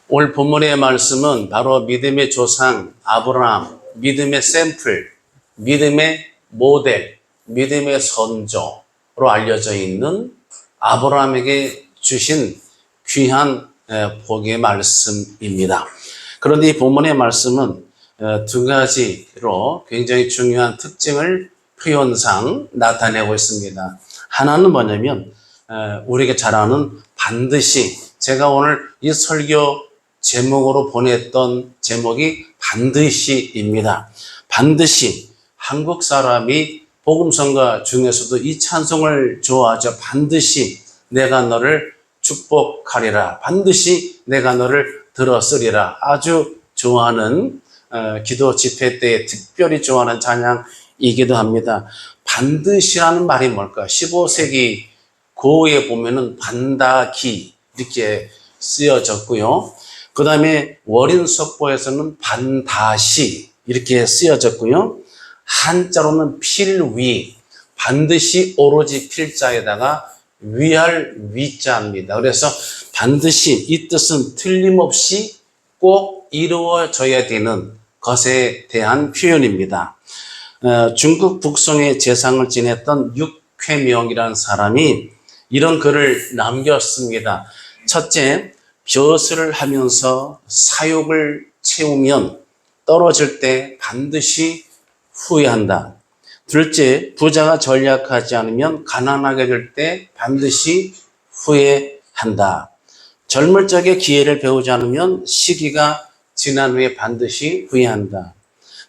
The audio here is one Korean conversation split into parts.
오늘 본문의 말씀은 바로 믿음의 조상 아브라함, 믿음의 샘플, 믿음의 모델, 믿음의 선조로 알려져 있는 아브라함에게 주신 귀한 복의 말씀입니다. 그런데 이 본문의 말씀은 두 가지로 굉장히 중요한 특징을 표현상 나타내고 있습니다. 하나는 뭐냐면 우리에게 잘 아는 반드시, 제가 오늘 이 설교 제목으로 보냈던 제목이 반드시입니다. 반드시, 한국 사람이 복음성가 중에서도 이 찬송을 좋아하죠. 반드시 내가 너를 축복하리라. 반드시 내가 너를 들었으리라. 아주 좋아하는 기도 집회 때 특별히 좋아하는 찬양이기도 합니다. 반드시라는 말이 뭘까? 15세기 고에 보면은 반다기 이렇게 쓰여졌고요. 그 다음에 월인석보에서는 반다시 이렇게 쓰여졌고요. 한자로는 필위, 반드시 오로지 필자에다가 위할 위자입니다. 그래서 반드시 이 뜻은 틀림없이 꼭 이루어져야 되는 것에 대한 표현입니다. 중국 북송의 재상을 지냈던 육회명이라는 사람이 이런 글을 남겼습니다. 첫째, 벼슬을 하면서 사욕을 채우면 떨어질 때 반드시 후회한다. 둘째, 부자가 전략하지 않으면 가난하게 될 때 반드시 후회한다. 젊을 적에 기회를 배우지 않으면 시기가 지난 후에 반드시 후회한다.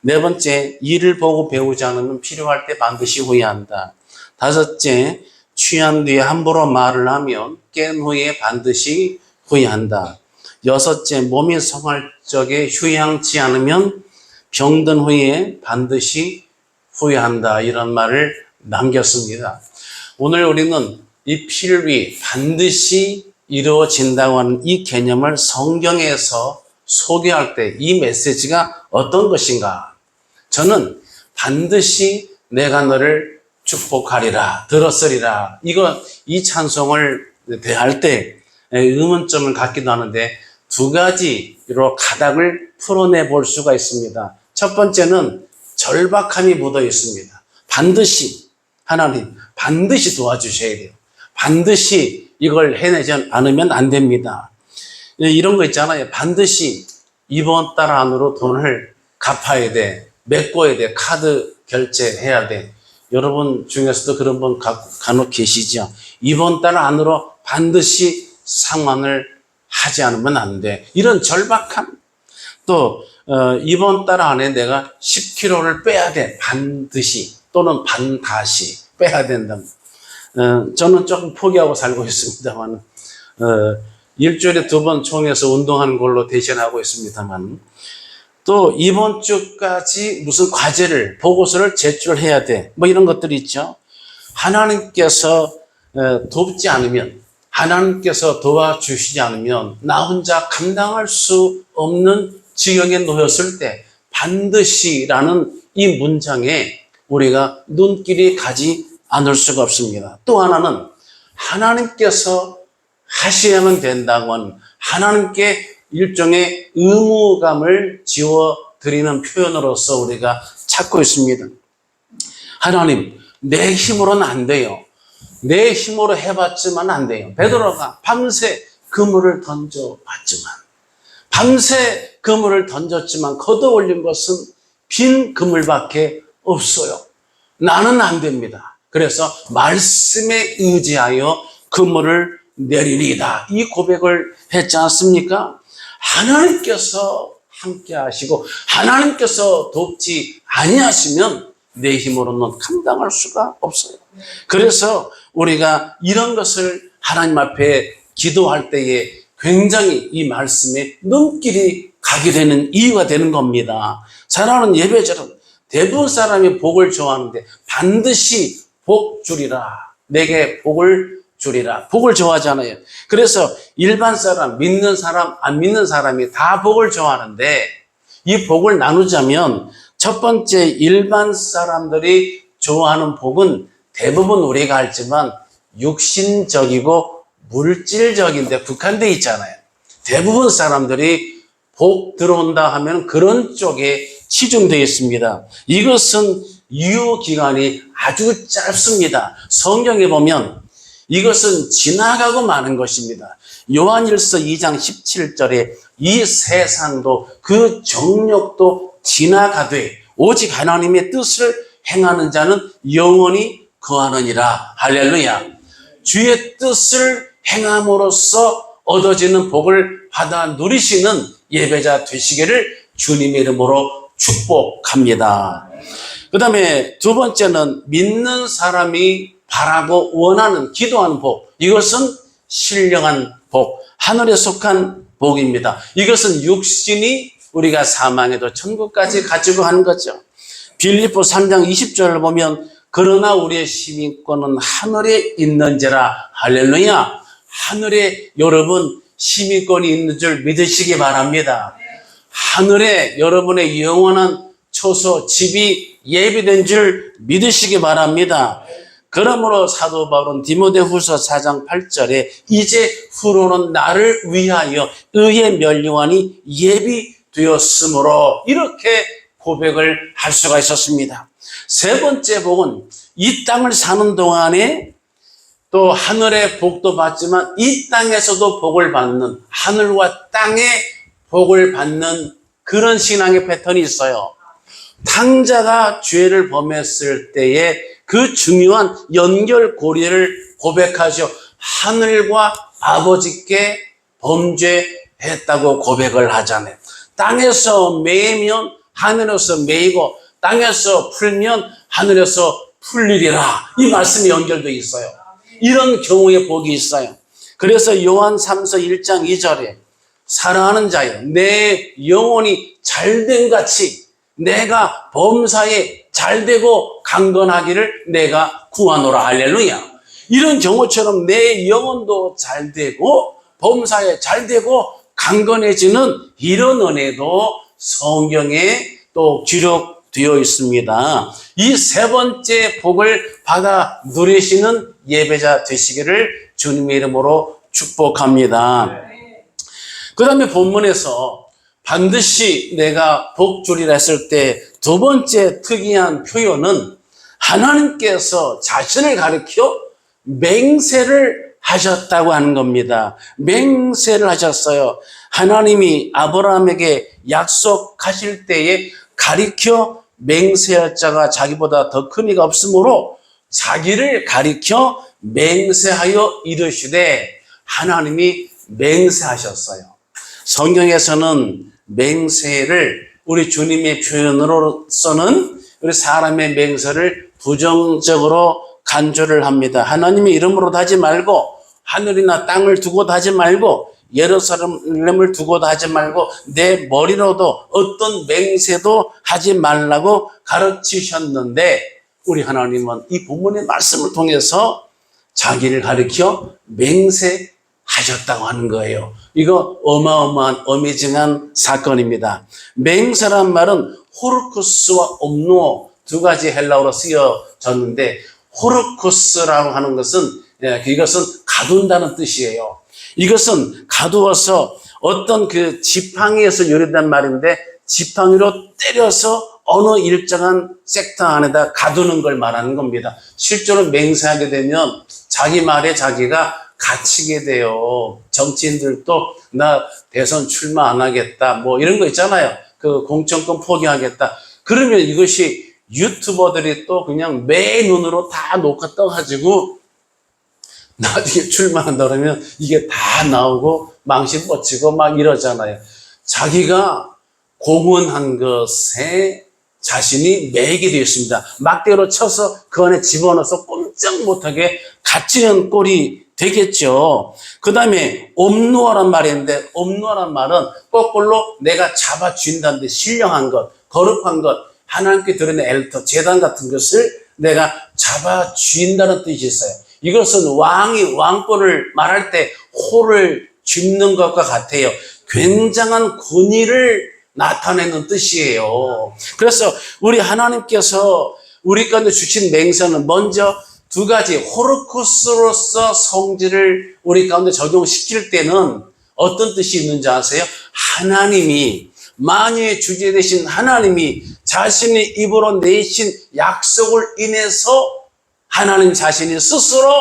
네 번째, 일을 보고 배우지 않으면 필요할 때 반드시 후회한다. 다섯째, 취한 뒤에 함부로 말을 하면 깬 후에 반드시 후회한다. 여섯째, 몸이 성할 적에 휴양치 않으면 병든 후에 반드시 후회한다. 이런 말을 남겼습니다. 오늘 우리는 이 필위, 반드시 이루어진다고 하는 이 개념을 성경에서 소개할 때 이 메시지가 어떤 것인가? 저는 반드시 내가 너를 축복하리라, 들었으리라. 이 찬송을 대할 때 의문점을 갖기도 하는데 두 가지로 가닥을 풀어내 볼 수가 있습니다. 첫 번째는 절박함이 묻어 있습니다. 반드시 하나님 반드시 도와주셔야 돼요. 반드시 이걸 해내지 않으면 안 됩니다. 이런 거 있잖아요. 반드시 이번 달 안으로 돈을 갚아야 돼. 메꿔야 돼. 카드 결제해야 돼. 여러분 중에서도 그런 분 간혹 계시죠. 이번 달 안으로 반드시 상환을 하지 않으면 안 돼. 이런 절박함. 또 이번 달 안에 내가 10kg를 빼야 돼. 반드시 또는 반다시 빼야 된다. 저는 조금 포기하고 살고 있습니다만 일주일에 2번 총에서 운동하는 걸로 대신하고 있습니다만 또 이번 주까지 무슨 과제를 보고서를 제출해야 돼. 뭐 이런 것들이 있죠. 하나님께서 돕지 않으면, 하나님께서 도와주시지 않으면 나 혼자 감당할 수 없는 지경에 놓였을 때 반드시라는 이 문장에 우리가 눈길이 가지 않을 수가 없습니다. 또 하나는 하나님께서 하셔야만 된다고 하는 하나님께 일종의 의무감을 지워드리는 표현으로서 우리가 찾고 있습니다. 하나님, 내 힘으로는 안 돼요. 내 힘으로 해봤지만 안 돼요. 베드로가 밤새 그물을 던져봤지만, 밤새 그물을 던졌지만 걷어 올린 것은 빈 그물밖에 없어요. 나는 안 됩니다. 그래서 말씀에 의지하여 그물을 내리리이다. 이 고백을 했지 않습니까? 하나님께서 함께 하시고 하나님께서 돕지 아니하시면 내 힘으로는 감당할 수가 없어요. 그래서 우리가 이런 것을 하나님 앞에 기도할 때에 굉장히 이 말씀에 눈길이 가게 되는 이유가 되는 겁니다. 사랑하는 예배자는 대부분 사람이 복을 좋아하는데 반드시 복 주리라. 내게 복을 주리라. 복을 좋아하잖아요. 그래서 일반 사람, 믿는 사람, 안 믿는 사람이 다 복을 좋아하는데 이 복을 나누자면 첫 번째 일반 사람들이 좋아하는 복은 대부분 우리가 알지만 육신적이고 물질적인데 국한되어 있잖아요. 대부분 사람들이 복 들어온다 하면 그런 쪽에 치중되어 있습니다. 이것은 유효기간이 아주 짧습니다. 성경에 보면 이것은 지나가고 마는 것입니다. 요한일서 2장 17절에 이 세상도 그 정력도 지나가되 오직 하나님의 뜻을 행하는 자는 영원히 거하느니라. 할렐루야. 주의 뜻을 행함으로써 얻어지는 복을 받아 누리시는 예배자 되시기를 주님의 이름으로 축복합니다. 그 다음에 두 번째는 믿는 사람이 바라고 원하는 기도하는 복. 이것은 신령한 복, 하늘에 속한 복입니다. 이것은 육신이 우리가 사망해도 천국까지 가지고 하는 거죠. 빌립보 3장 20절을 보면 그러나 우리의 시민권은 하늘에 있는지라. 할렐루야. 하늘에 여러분 시민권이 있는 줄 믿으시기 바랍니다. 하늘에 여러분의 영원한 초소, 집이 예비된 줄 믿으시기 바랍니다. 그러므로 사도 바울은 디모데후서 4장 8절에 이제 후로는 나를 위하여 의의 면류관이 예비되었으므로 이렇게 고백을 할 수가 있었습니다. 세 번째 복은 이 땅을 사는 동안에 또 하늘의 복도 받지만 이 땅에서도 복을 받는, 하늘과 땅의 복을 받는 그런 신앙의 패턴이 있어요. 탕자가 죄를 범했을 때에 그 중요한 연결고리를 고백하죠. 하늘과 아버지께 범죄했다고 고백을 하잖아요. 땅에서 매이면 하늘에서 매이고 땅에서 풀면 하늘에서 풀리리라. 이 말씀이 연결되어 있어요. 이런 경우의 복이 있어요. 그래서 요한 3서 1장 2절에 사랑하는 자여 내 영혼이 잘된 같이 내가 범사에 잘되고 강건하기를 내가 구하노라. 할렐루야. 이런 경우처럼 내 영혼도 잘되고 범사에 잘되고 강건해지는 이런 은혜도 성경에 또 기록되어 있습니다. 이 세 번째 복을 받아 누리시는 예배자 되시기를 주님의 이름으로 축복합니다. 그 다음에 본문에서 반드시 내가 복 주리라 했을 때 두 번째 특이한 표현은 하나님께서 자신을 가리켜 맹세를 하셨다고 하는 겁니다. 맹세를 하셨어요. 하나님이 아브라함에게 약속하실 때에 가리켜 맹세할 자가 자기보다 더 큰 이가 없으므로 자기를 가리켜 맹세하여 이르시되 하나님이 맹세하셨어요. 성경에서는 맹세를 우리 주님의 표현으로서는 우리 사람의 맹세를 부정적으로 간주를 합니다. 하나님의 이름으로도 하지 말고 하늘이나 땅을 두고도 하지 말고 예루살렘을 두고도 하지 말고 내 머리로도 어떤 맹세도 하지 말라고 가르치셨는데 우리 하나님은 이 본문의 말씀을 통해서 자기를 가리켜 맹세하셨다고 하는 거예요. 이거 어마어마한 어미징한 사건입니다. 맹세란 말은 호르쿠스와 옴누오 두 가지 헬라어로 쓰여졌는데 호르쿠스라고 하는 것은 이것은 가둔다는 뜻이에요. 이것은 가두어서 어떤 그 지팡이에서 요리된 말인데 지팡이로 때려서 어느 일정한 섹터 안에다 가두는 걸 말하는 겁니다. 실제로 맹세하게 되면 자기 말에 자기가 갇히게 돼요. 정치인들도 나 대선 출마 안 하겠다 뭐 이런 거 있잖아요. 그 공천권 포기하겠다. 그러면 이것이 유튜버들이 또 그냥 매 눈으로 다 녹화 떠가지고 나중에 출마한다 그러면 이게 다 나오고 망신 뻗치고 막 이러잖아요. 자기가 공헌한 것에 자신이 매이게 되어 있습니다. 막대로 쳐서 그 안에 집어넣어서 꼼짝 못하게 갇히는 꼴이 되겠죠. 그 다음에 옴누아란 말이 있는데 옴누아란 말은 거꾸로 내가 잡아쥔다는데 신령한 것, 거룩한 것, 하나님께 드리는 엘터, 제단 같은 것을 내가 잡아쥔다는 뜻이 있어요. 이것은 왕이 왕권을 말할 때 호를 짚는 것과 같아요. 굉장한 권위를 나타내는 뜻이에요. 그래서 우리 하나님께서 우리 가운데 주신 맹세는 먼저 두 가지 호르쿠스로서 성질을 우리 가운데 적용시킬 때는 어떤 뜻이 있는지 아세요? 하나님이, 만유의 주제 되신 하나님이 자신의 입으로 내신 약속을 인해서 하나님 자신이 스스로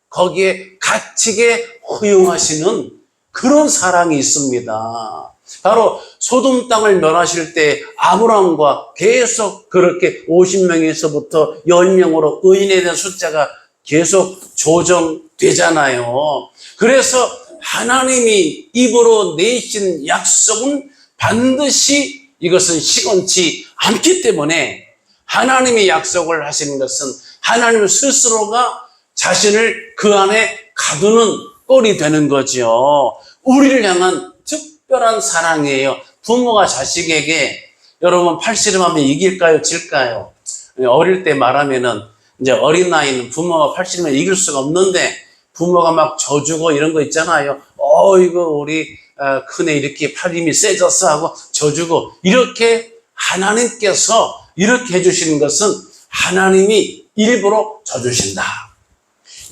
거기에 갇히게 허용하시는 그런 사랑이 있습니다. 바로 소돔 땅을 멸하실 때 아브라함과 계속 그렇게 50명에서부터 10명으로 의인에 대한 숫자가 계속 조정되잖아요. 그래서 하나님이 입으로 내신 약속은 반드시 이것은 시건치 않기 때문에 하나님이 약속을 하시는 것은 하나님 스스로가 자신을 그 안에 가두는 꼴이 되는 거죠. 우리를 향한 특별한 사랑이에요. 부모가 자식에게, 여러분 팔씨름하면 이길까요? 질까요? 어릴 때 말하면은 이제 어린 나이는 부모가 팔씨름에 이길 수가 없는데 부모가 막 져주고 이런 거 있잖아요. 이거 우리 큰애 이렇게 팔 힘이 세졌어 하고 져주고, 이렇게 하나님께서 이렇게 해주시는 것은 하나님이 일부러 져주신다.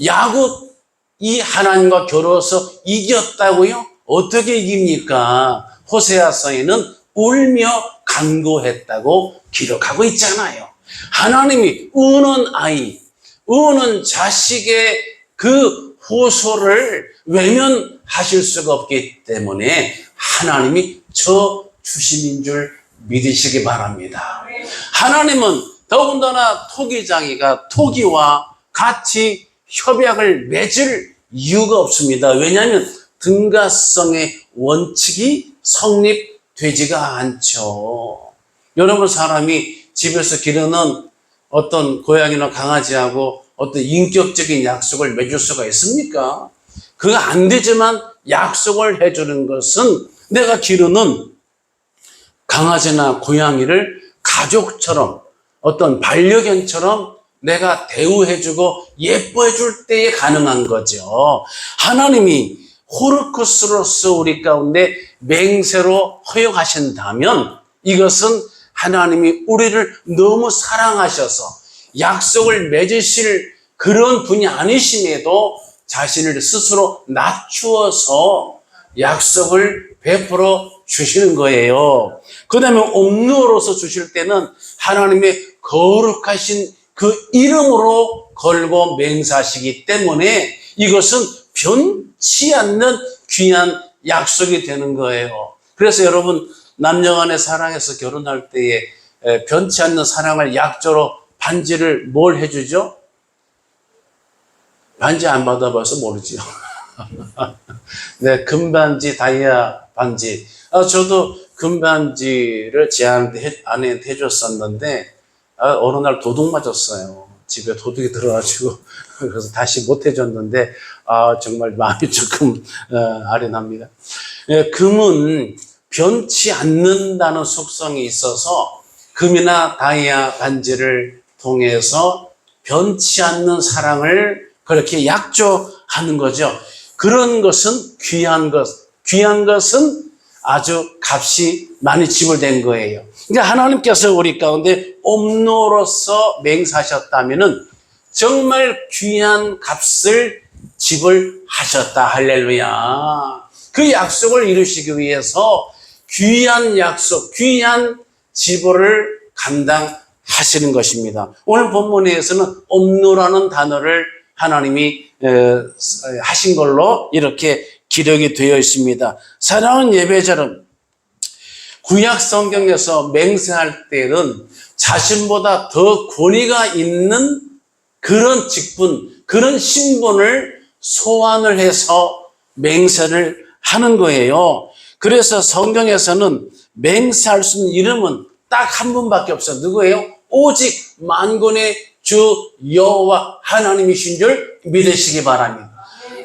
야곱 이 하나님과 겨루어서 이겼다고요? 어떻게 이깁니까? 호세아서에는 울며 간구했다고 기록하고 있잖아요. 하나님이 우는 아이, 우는 자식의 그 호소를 외면하실 수가 없기 때문에 하나님이 저 주심인 줄 믿으시기 바랍니다. 하나님은 더군다나 토기장이가 토기와 같이 협약을 맺을 이유가 없습니다. 왜냐하면 등가성의 원칙이 성립되지가 않죠. 여러분, 사람이 집에서 기르는 어떤 고양이나 강아지하고 어떤 인격적인 약속을 맺을 수가 있습니까? 그거 안 되지만 약속을 해주는 것은 내가 기르는 강아지나 고양이를 가족처럼, 어떤 반려견처럼 내가 대우해주고 예뻐해줄 때에 가능한 거죠. 하나님이 호르크스로서 우리 가운데 맹세로 허용하신다면 이것은 하나님이 우리를 너무 사랑하셔서 약속을 맺으실 그런 분이 아니심에도 자신을 스스로 낮추어서 약속을 베풀어 주시는 거예요. 그 다음에 옴누어로서 주실 때는 하나님의 거룩하신 그 이름으로 걸고 맹세하시기 때문에 이것은 변치 않는 귀한 약속이 되는 거예요. 그래서 여러분, 남녀간의 사랑에서 결혼할 때에 변치 않는 사랑을 약조로 반지를 뭘 해주죠? 반지 안 받아봐서 모르죠. 네, 금반지, 다이아 반지. 저도 금반지를 제 아내한테 해줬었는데 어느 날 도둑 맞았어요. 집에 도둑이 들어가지고 그래서 다시 못 해줬는데 정말 마음이 조금 아련합니다. 금은 변치 않는다는 속성이 있어서 금이나 다이아 반지를 통해서 변치 않는 사랑을 그렇게 약조하는 거죠. 그런 것은 귀한 것은 아주 값이 많이 지불된 거예요. 그러니까 하나님께서 우리 가운데 옴노로서 맹세하셨다면은 정말 귀한 값을 지불하셨다. 할렐루야. 그 약속을 이루시기 위해서 귀한 약속, 귀한 지불을 감당하시는 것입니다. 오늘 본문에서는 옴노라는 단어를 하나님이 하신 걸로 이렇게 기록이 되어 있습니다. 사랑하는 예배자는 구약 성경에서 맹세할 때는 자신보다 더 권위가 있는 그런 직분, 그런 신분을 소환을 해서 맹세를 하는 거예요. 그래서 성경에서는 맹세할 수 있는 이름은 딱 한 분밖에 없어요. 누구예요? 오직 만군의 주 여호와 하나님이신 줄 믿으시기 바랍니다.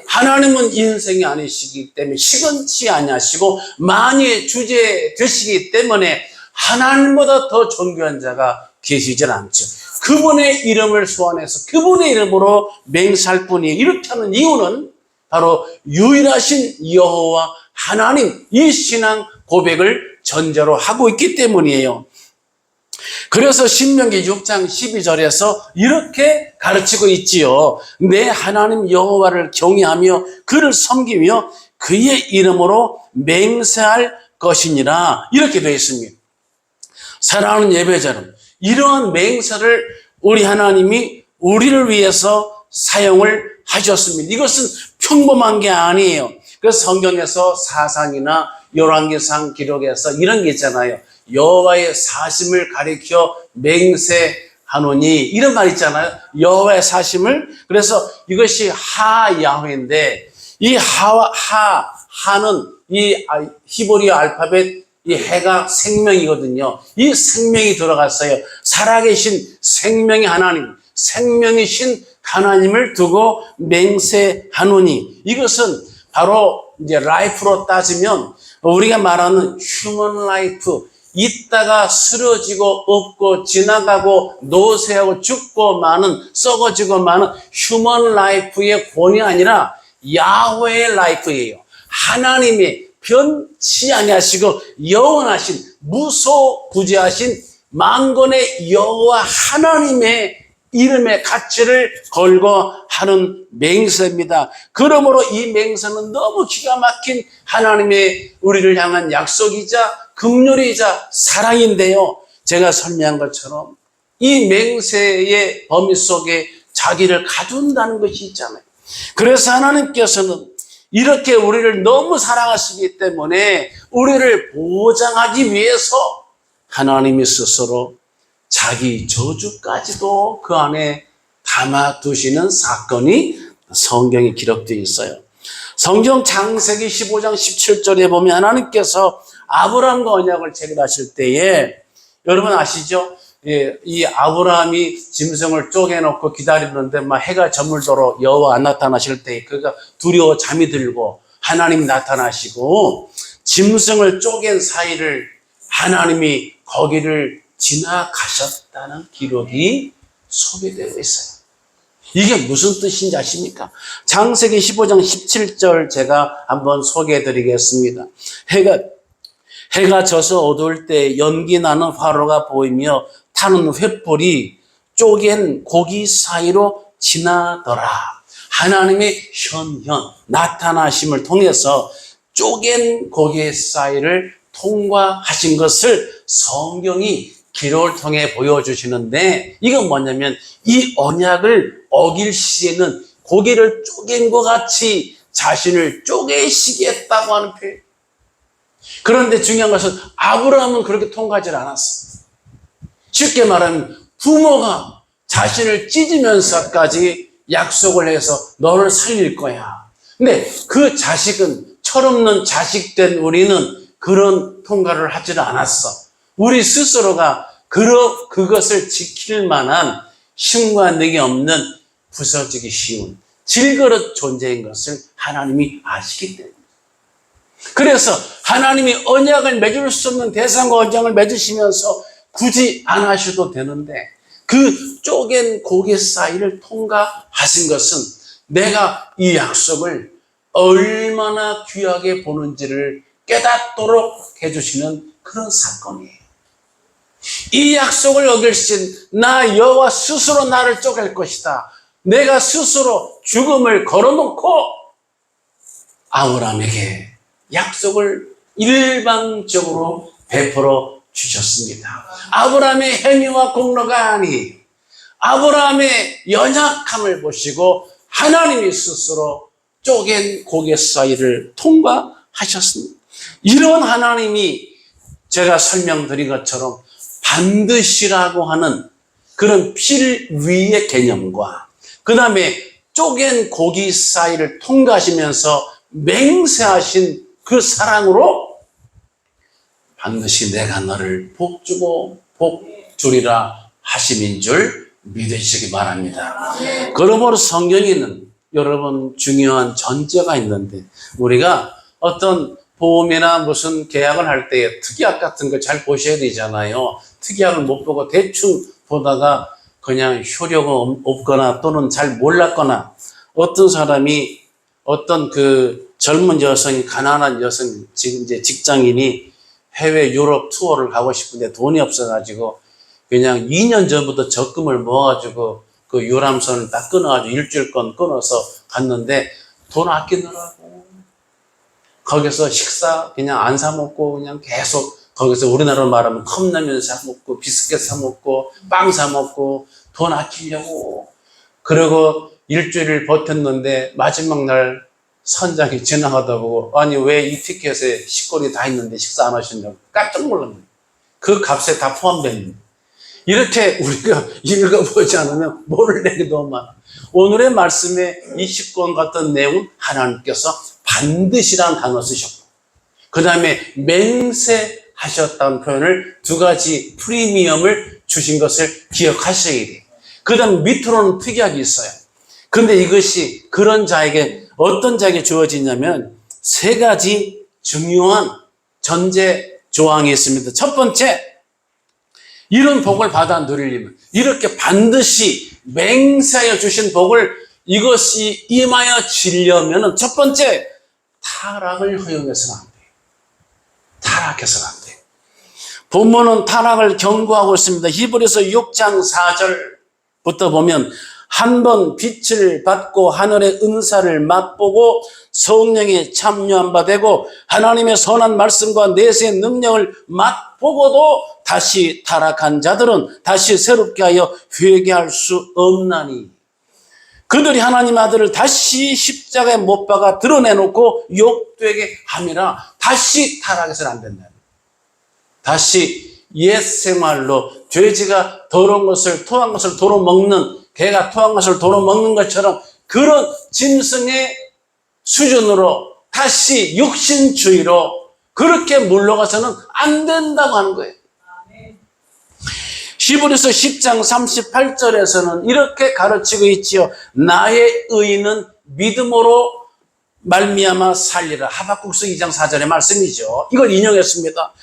하나님은 인생이 아니시기 때문에 시건치 아니하시고 만유의 주제 되시기 때문에 하나님보다 더 존귀한 자가 계시질 않죠. 그분의 이름을 소환해서 그분의 이름으로 맹세할 뿐이에요. 이렇게 하는 이유는 바로 유일하신 여호와 하나님, 이 신앙 고백을 전제로 하고 있기 때문이에요. 그래서 신명기 6장 12절에서 이렇게 가르치고 있지요. 내 하나님 여호와를 경외하며 그를 섬기며 그의 이름으로 맹세할 것이니라. 이렇게 되어 있습니다. 사랑하는 예배자는 이러한 맹세를 우리 하나님이 우리를 위해서 사용을 하셨습니다. 이것은 평범한 게 아니에요. 그래서 성경에서 사상이나 열왕기상 기록에서 이런 게 있잖아요. 여호와의 사심을 가리켜 맹세하노니, 이런 말 있잖아요. 여호와의 사심을. 그래서 이것이 하야훼인데, 이 하는 이 히브리 알파벳 이 해가 생명이거든요. 이 생명이 들어갔어요. 살아계신 생명의 하나님, 생명이신 하나님을 두고 맹세하노니, 이것은 바로 이제 라이프로 따지면 우리가 말하는 휴먼 라이프, 있다가 쓰러지고 없고 지나가고 노쇠하고 죽고 마는, 썩어지고 마는 휴먼 라이프의 본이 아니라 야훼의 라이프예요. 하나님의 변치 아니하시고 영원하신 무소부재하신 만군의 여호와 하나님의 이름의 가치를 걸고 하는 맹세입니다. 그러므로 이 맹세는 너무 기가 막힌 하나님의 우리를 향한 약속이자 긍휼이자 사랑인데요, 제가 설명한 것처럼 이 맹세의 범위 속에 자기를 가둔다는 것이 있잖아요. 그래서 하나님께서는 이렇게 우리를 너무 사랑하시기 때문에 우리를 보장하기 위해서 하나님이 스스로 자기 저주까지도 그 안에 담아두시는 사건이 성경에 기록되어 있어요. 성경 창세기 15장 17절에 보면 하나님께서 아브라함과 언약을 체결하실 때에, 여러분 아시죠? 이 아브라함이 짐승을 쪼개놓고 기다리는데 막 해가 저물도록 여호와 안 나타나실 때 그가 두려워 잠이 들고 하나님이 나타나시고, 짐승을 쪼갠 사이를 하나님이 거기를 지나가셨다는 기록이 소개되고 있어요. 이게 무슨 뜻인지 아십니까? 창세기 15장 17절 제가 한번 소개해 드리겠습니다. 해가 져서 어두울 때 연기 나는 화로가 보이며 타는 횃불이 쪼갠 고기 사이로 지나더라. 하나님의 나타나심을 통해서 쪼갠 고기 사이를 통과하신 것을 성경이 기록을 통해 보여주시는데, 이건 뭐냐면 이 언약을 어길 시에는 고기를 쪼갠 것 같이 자신을 쪼개시겠다고 하는 표현. 그런데 중요한 것은 아브라함은 그렇게 통과하지 않았어. 쉽게 말하면 부모가 자신을 찢으면서까지 약속을 해서 너를 살릴 거야. 근데 그 자식은, 철없는 자식된 우리는 그런 통과를 하지는 않았어. 우리 스스로가 그것을 지킬 만한 힘과 능이 없는, 부서지기 쉬운 질그릇 존재인 것을 하나님이 아시기 때문에, 그래서 하나님이 언약을 맺을 수 없는 대상과 언약을 맺으시면서 굳이 안 하셔도 되는데 그 쪼갠 고개 사이를 통과하신 것은 내가 이 약속을 얼마나 귀하게 보는지를 깨닫도록 해주시는 그런 사건이에요. 이 약속을 어길 신 나 여호와 스스로 나를 쪼갤 것이다. 내가 스스로 죽음을 걸어놓고 아브라함에게 약속을 일방적으로 베풀어 주셨습니다. 아브라함의 행위와 공로가 아니, 아브라함의 연약함을 보시고 하나님이 스스로 쪼갠 고개 사이를 통과하셨습니다. 이런 하나님이 제가 설명드린 것처럼 반드시라고 하는 그런 필위의 개념과 그 다음에 쪼갠 고기 사이를 통과하시면서 맹세하신 그 사랑으로 반드시 내가 너를 복주고 복주리라 하심인 줄 믿으시기 바랍니다. 그러므로 성경에는 여러분 중요한 전제가 있는데, 우리가 어떤 보험이나 무슨 계약을 할 때 특약을 같은 걸 잘 보셔야 되잖아요. 특약을 못 보고 대충 보다가 그냥 효력이 없거나 또는 잘 몰랐거나, 어떤 사람이 어떤 그 젊은 여성이, 가난한 여성, 지금 이제 직장인이 해외 유럽 투어를 가고 싶은데 돈이 없어가지고 그냥 2년 전부터 적금을 모아가지고 그 유람선을 딱 끊어가지고 일주일권 끊어서 갔는데 돈 아끼느라고 거기서 식사 그냥 안 사 먹고 그냥 계속 거기서 우리나라로 말하면 컵라면 사 먹고 비스켓 사 먹고 빵 사 먹고 돈 아끼려고 그리고 일주일을 버텼는데 마지막 날 선장이 지나가다 보고 아니 왜 이 티켓에 식권이 다 있는데 식사 안 하셨냐고 깜짝 놀랐네. 그 값에 다 포함되는 이렇게 우리가 읽어보지 않으면 모를 내기 너무 많아. 오늘의 말씀에 이 식권 같은 내용은 하나님께서 반드시라는 단어 쓰셨고 그 다음에 맹세하셨다는 표현을 두 가지 프리미엄을 주신 것을 기억하셔야 돼요. 그 다음 밑으로는 특약이 있어요. 그런데 이것이 그런 자에게 어떤 자에게 주어지냐면 세 가지 중요한 전제 조항이 있습니다. 첫 번째, 이런 복을 받아 누리려면 이렇게 반드시 맹세하여 주신 복을 이것이 임하여 지려면 첫 번째, 타락을 허용해서는 안 돼요. 타락해서는 안 돼요. 본문은 타락을 경고하고 있습니다. 히브리서 6장 4절부터 보면 한 번 빛을 받고 하늘의 은사를 맛보고 성령에 참여한 바 되고 하나님의 선한 말씀과 내세의 능력을 맛보고도 다시 타락한 자들은 다시 새롭게 하여 회개할 수 없나니 그들이 하나님 아들을 다시 십자가에 못 박아 드러내놓고 욕되게 함이라. 다시 타락해서는 안 된다. 다시 옛 생활로 돼지가 더러운 것을 토한 것을 도로 먹는 개가 토한 것을 도로 먹는 것처럼 그런 짐승의 수준으로 다시 육신주의로 그렇게 물러가서는 안 된다고 하는 거예요. 히브리서 10장 38절에서는 이렇게 가르치고 있지요. 나의 의는 믿음으로 말미암아 살리라. 하박국서 2장 4절의 말씀이죠. 이걸 인용했습니다.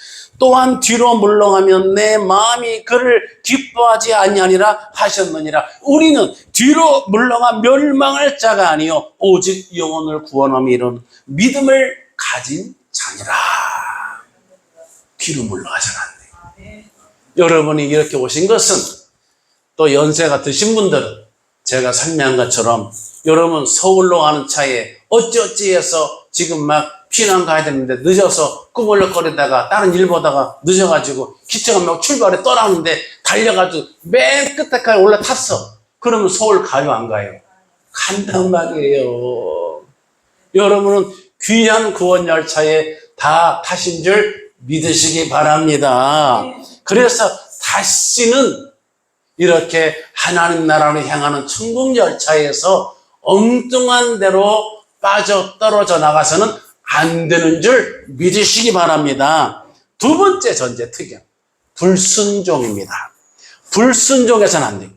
또한 뒤로 물러가면 내 마음이 그를 기뻐하지 아니하니라 하셨느니라. 우리는 뒤로 물러가 멸망할 자가 아니요 오직 영혼을 구원함이 이런 믿음을 가진 자니라. 뒤로 물러가서는 안 돼요. 여러분이 이렇게 오신 것은 또 연세가 드신 분들은 제가 설명한 것처럼 여러분 서울로 가는 차에 어찌어찌해서 지금 막 피난 가야 되는데 늦어서 꾸물럭거리다가 다른 일 보다가 늦어가지고 기차가 막 출발에 떠나는데 달려가지고 맨 끝에까지 올라탔어. 그러면 서울 가요 안 가요? 간단 말이에요. 여러분은 귀한 구원 열차에 다 타신 줄 믿으시기 바랍니다. 그래서 다시는 이렇게 하나님 나라로 향하는 천국 열차에서 엉뚱한 대로 빠져 떨어져 나가서는 안 되는 줄 믿으시기 바랍니다. 두 번째 전제 특약, 불순종입니다. 불순종해서는 안 돼요.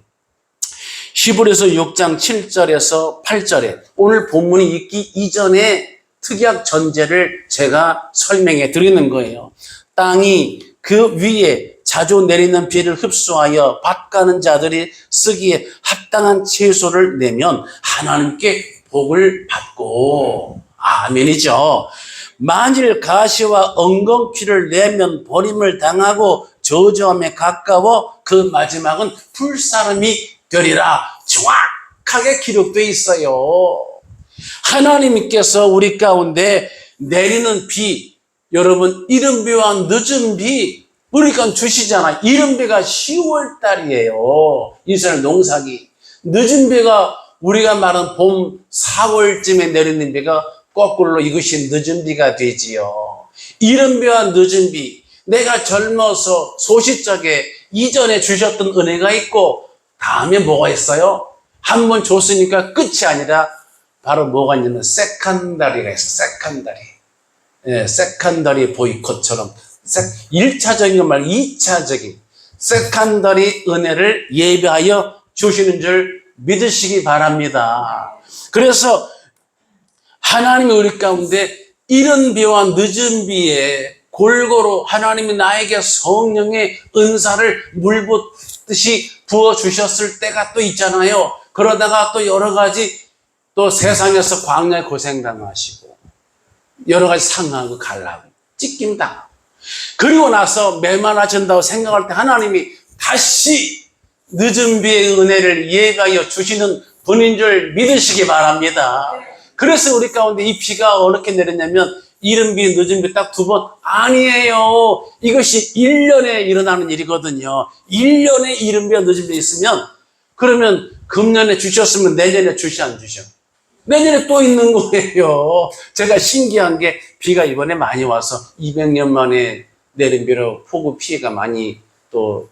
히브리서 6장 7절에서 8절에 오늘 본문이 있기 이전에 특약 전제를 제가 설명해 드리는 거예요. 땅이 그 위에 자주 내리는 비를 흡수하여 밭 가는 자들이 쓰기에 합당한 채소를 내면 하나님께 복을 받고 아멘이죠. 만일 가시와 엉겅퀴를 내면 버림을 당하고 저주함에 가까워 그 마지막은 불사름이 되리라. 정확하게 기록되어 있어요. 하나님께서 우리 가운데 내리는 비, 여러분 이른 비와 늦은 비 우리가 주시잖아. 이른 비가 10월 달이에요. 이스라엘 농사기. 늦은 비가 우리가 말하는 봄 4월쯤에 내리는 비가 거꾸로 이것이 늦은 비가 되지요. 이른 비와 늦은 비, 내가 젊어서 소시적에 이전에 주셨던 은혜가 있고 다음에 뭐가 있어요? 한 번 줬으니까 끝이 아니라 바로 뭐가 있냐면 세컨다리가 있어. 세컨다리. 예, 세컨다리 보이콧처럼 1차적인 것 말고 2차적인 세컨다리 은혜를 예비하여 주시는 줄 믿으시기 바랍니다. 그래서 하나님이 우리 가운데 이른 비와 늦은 비에 골고루 하나님이 나에게 성령의 은사를 물붓듯이 부어주셨을 때가 또 있잖아요. 그러다가 또 여러 가지 또 세상에서 광야에 고생당하시고 여러 가지 상하고 갈라고 찢김 당하고 그리고 나서 메마라진다고 생각할 때 하나님이 다시 늦은 비의 은혜를 예비하여 주시는 분인 줄 믿으시기 바랍니다. 그래서 우리 가운데 이 비가 어떻게 내렸냐면 이른 비 늦은 비 딱 2번 아니에요. 이것이 1년에 일어나는 일이거든요. 1년에 이른 비와 늦은 비 있으면 그러면 금년에 주셨으면 내년에 주시 안 주셔? 내년에 또 있는 거예요. 제가 신기한 게 비가 이번에 많이 와서 200년 만에 내린 비로 폭우 피해가 많이 또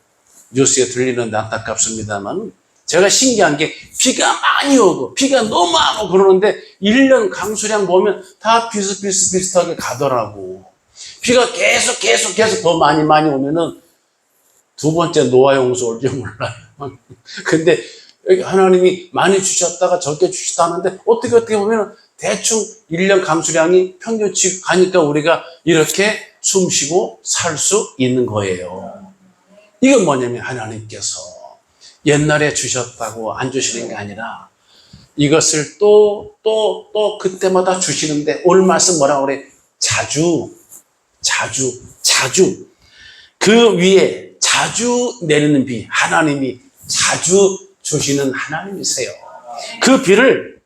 뉴스에 들리는데 안타깝습니다만 제가 신기한 게 비가 많이 오고 비가 너무 안 오고 그러는데 1년 강수량 보면 다 비슷하게 가더라고. 비가 계속 더 많이 오면은 2번째 노아 홍수 올지 몰라요. 근데 하나님이 많이 주셨다가 적게 주시다 하는데 어떻게 보면 대충 1년 강수량이 평균치 가니까 우리가 이렇게 숨 쉬고 살 수 있는 거예요. 이건 뭐냐면 하나님께서 옛날에 주셨다고 안 주시는 게 아니라 이것을 또 그때마다 주시는데 오늘 말씀 뭐라고 그래? 자주 그 위에 자주 내리는 비 하나님이 자주 주시는 하나님이세요. 그 비를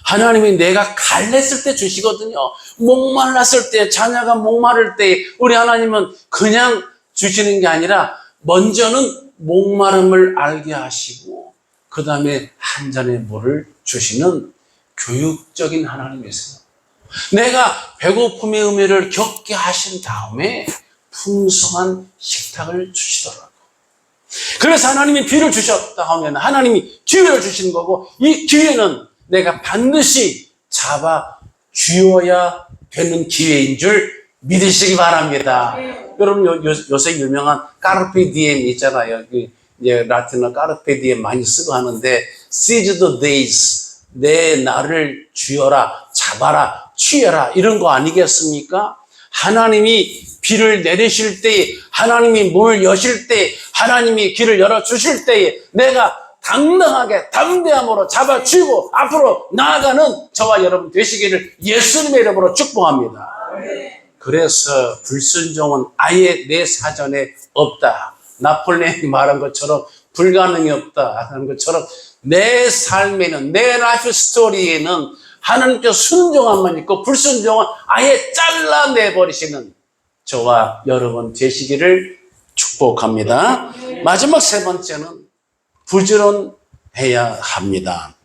하나님이 내가 갈랬을 때 주시거든요. 목말랐을 때, 자녀가 목마를 때 우리 하나님은 그냥 주시는 게 아니라 먼저는 목마름을 알게 하시고 그 다음에 한 잔의 물을 주시는 교육적인 하나님이세요. 내가 배고픔의 의미를 겪게 하신 다음에 풍성한 식탁을 주시더라고요. 그래서 하나님이 비를 주셨다 하면 하나님이 기회를 주시는 거고 이 기회는 내가 반드시 잡아 쥐어야 되는 기회인 줄 믿으시기 바랍니다. 여러분 요새 유명한 까르페 디엠 있잖아요. 이제 라틴어 까르페 디엠 많이 쓰고 하는데 seize the days, 내 날을 쥐어라, 잡아라, 취해라 이런 거 아니겠습니까? 하나님이 비를 내리실 때, 하나님이 문을 여실 때, 하나님이 길을 열어주실 때에 내가 당당하게 담대함으로 잡아쥐고 앞으로 나아가는 저와 여러분 되시기를 예수님의 이름으로 축복합니다. 그래서 불순종은 아예 내 사전에 없다. 나폴레옹이 말한 것처럼 불가능이 없다 하는 것처럼 내 삶에는, 내 라이프 스토리에는 하나님께 순종함만 있고 불순종은 아예 잘라내버리시는 저와 여러분 되시기를 축복합니다. 마지막 3번째는 부지런해야 합니다.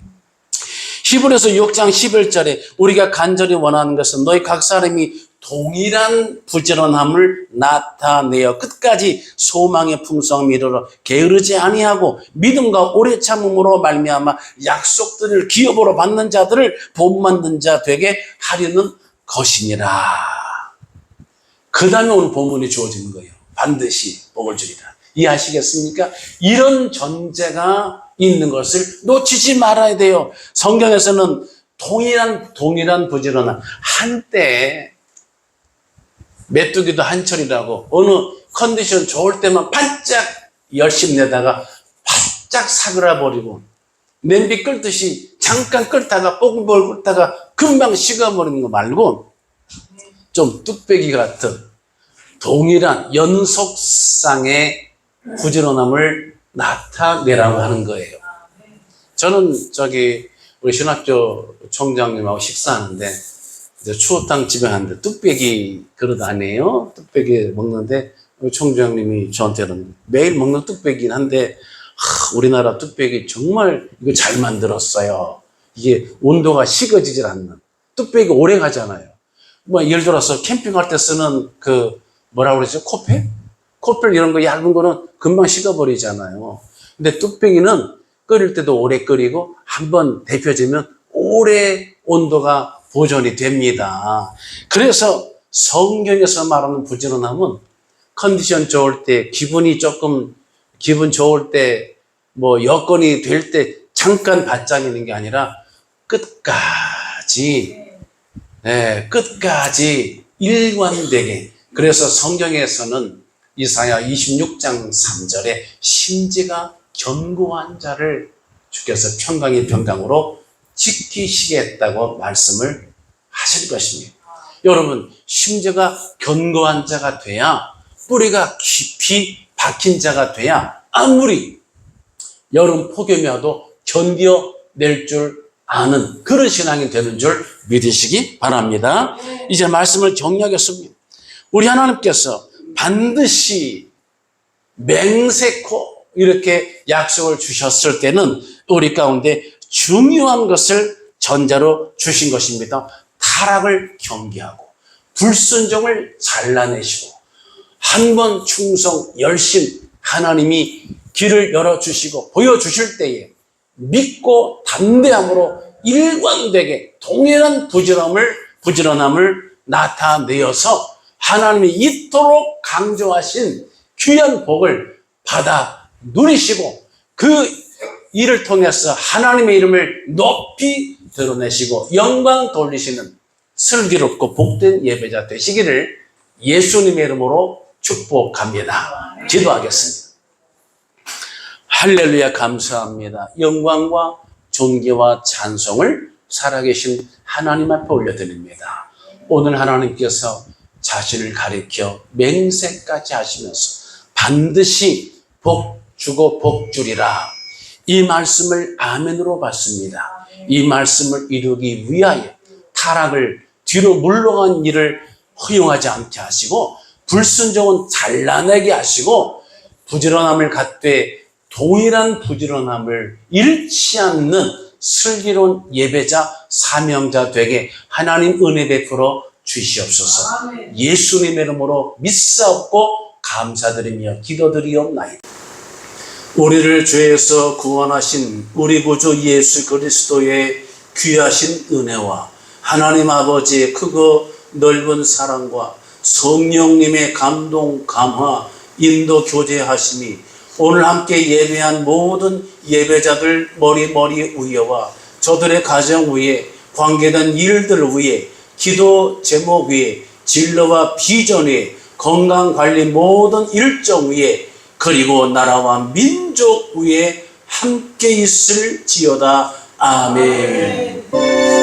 히브리서 6장 11절에 우리가 간절히 원하는 것은 너희 각 사람이 동일한 부지런함을 나타내어 끝까지 소망의 풍성함을 이루러 게으르지 아니하고 믿음과 오래 참음으로 말미암아 약속들을 기업으로 받는 자들을 본 만든 자 되게 하려는 것이니라. 그 다음에 오늘 본문이 주어지는 거예요. 반드시 복을 주리라. 이해하시겠습니까? 이런 전제가 있는 것을 놓치지 말아야 돼요. 성경에서는 동일한 부지런함. 한때 메뚜기도 한철이라고 어느 컨디션 좋을 때만 반짝 열심히 내다가 바짝 사그라버리고 냄비 끓듯이 잠깐 끓다가 뽀글뽀글 끓다가 금방 식어버리는 거 말고 좀 뚝배기 같은 동일한 연속상의 부지런함을 나타내라고 하는 거예요. 저는 우리 신학교 총장님하고 식사하는데 이제 추어탕 집에 갔는데 뚝배기 그릇 아니에요? 뚝배기 먹는데 우리 총장님이 저한테는 매일 먹는 뚝배기긴 한데 우리나라 뚝배기 정말 이거 잘 만들었어요. 이게 온도가 식어지질 않는 뚝배기 오래 가잖아요. 뭐 예를 들어서 캠핑할 때 쓰는 뭐라고 그러죠? 코펠 이런 거 얇은 거는 금방 식어버리잖아요. 근데 뚝배기는 끓일 때도 오래 끓이고 한번 데펴지면 오래 온도가 보존이 됩니다. 그래서 성경에서 말하는 부지런함은 컨디션 좋을 때, 기분 좋을 때, 뭐 여건이 될 때 잠깐 받장이는 게 아니라 끝까지 일관되게. 그래서 성경에서는 이사야 26장 3절에 심지가 견고한 자를 주께서 평강의 평강으로 지키시겠다고 말씀을 하실 것입니다. 여러분, 심지가 견고한 자가 돼야, 뿌리가 깊이 박힌 자가 돼야 아무리 여름 폭염이 와도 견뎌낼 줄 아는 그런 신앙이 되는 줄 믿으시기 바랍니다. 이제 말씀을 정리하겠습니다. 우리 하나님께서 반드시 맹세코 이렇게 약속을 주셨을 때는 우리 가운데 중요한 것을 전자로 주신 것입니다. 타락을 경계하고 불순종을 잘라내시고 한 번 충성, 열심 하나님이 길을 열어주시고 보여주실 때에 믿고 담대함으로 일관되게 동일한 부지런함을 나타내어서 하나님이 이토록 강조하신 귀한 복을 받아 누리시고 그 일을 통해서 하나님의 이름을 높이 드러내시고 영광 돌리시는 슬기롭고 복된 예배자 되시기를 예수님의 이름으로 축복합니다. 기도하겠습니다. 할렐루야, 감사합니다. 영광과 존귀와 찬송을 살아계신 하나님 앞에 올려드립니다. 오늘 하나님께서 자신을 가리켜 맹세까지 하시면서 반드시 복 주고 복 주리라, 이 말씀을 아멘으로 받습니다. 이 말씀을 이루기 위하여 타락을 뒤로 물러간 일을 허용하지 않게 하시고 불순종은 잘라내게 하시고 부지런함을 갖되 동일한 부지런함을 잃지 않는 슬기로운 예배자 사명자 되게 하나님 은혜 베풀어 주시옵소서. 아멘. 예수님의 이름으로 믿사옵고 감사드리며 기도드리옵나이다. 우리를 죄에서 구원하신 우리 구주 예수 그리스도의 귀하신 은혜와 하나님 아버지의 크고 넓은 사랑과 성령님의 감동, 감화, 인도, 교제하심이 오늘 함께 예배한 모든 예배자들 머리 위에와 저들의 가정 위에 관계된 일들 위에 기도 제목 위에 진로와 비전 위에 건강관리 모든 일정 위에 그리고 나라와 민족 위에 함께 있을지어다. 아멘.